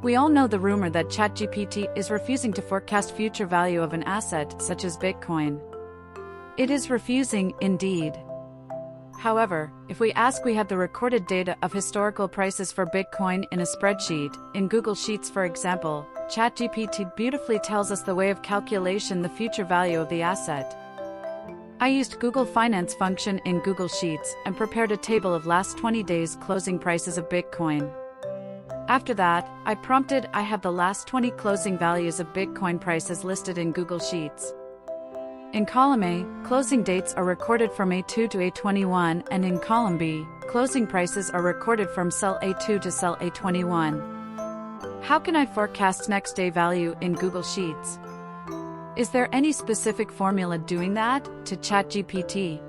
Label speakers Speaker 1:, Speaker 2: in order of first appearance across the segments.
Speaker 1: We all know the rumor that ChatGPT is refusing to forecast future value of an asset such as Bitcoin. It is refusing, indeed. However, if we have the recorded data of historical prices for Bitcoin in a spreadsheet, in Google Sheets for example, ChatGPT beautifully tells us the way of calculation the future value of the asset. I used Google Finance function in Google Sheets and prepared a table of last 20 days closing prices of Bitcoin. After that, I prompted I have the last 20 closing values of Bitcoin prices listed in Google Sheets. In column A, closing dates are recorded from A2 to A21, and in column B, closing prices are recorded from Cell A2 to Cell A21. How can I forecast next day value in Google Sheets? Is there any specific formula doing that to ChatGPT?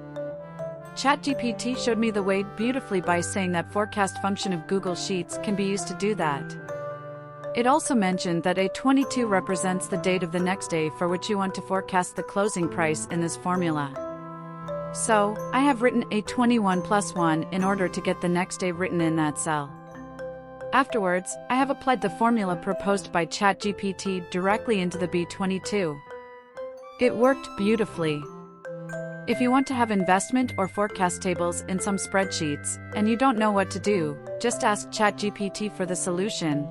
Speaker 1: ChatGPT showed me the way beautifully by saying that forecast function of Google Sheets can be used to do that. It also mentioned that A22 represents the date of the next day for which you want to forecast the closing price in this formula. So, I have written A21 plus 1 in order to get the next day written in that cell. Afterwards, I have applied the formula proposed by ChatGPT directly into the B22. It worked beautifully. If you want to have investment or forecast tables in some spreadsheets, and you don't know what to do, just ask ChatGPT for the solution.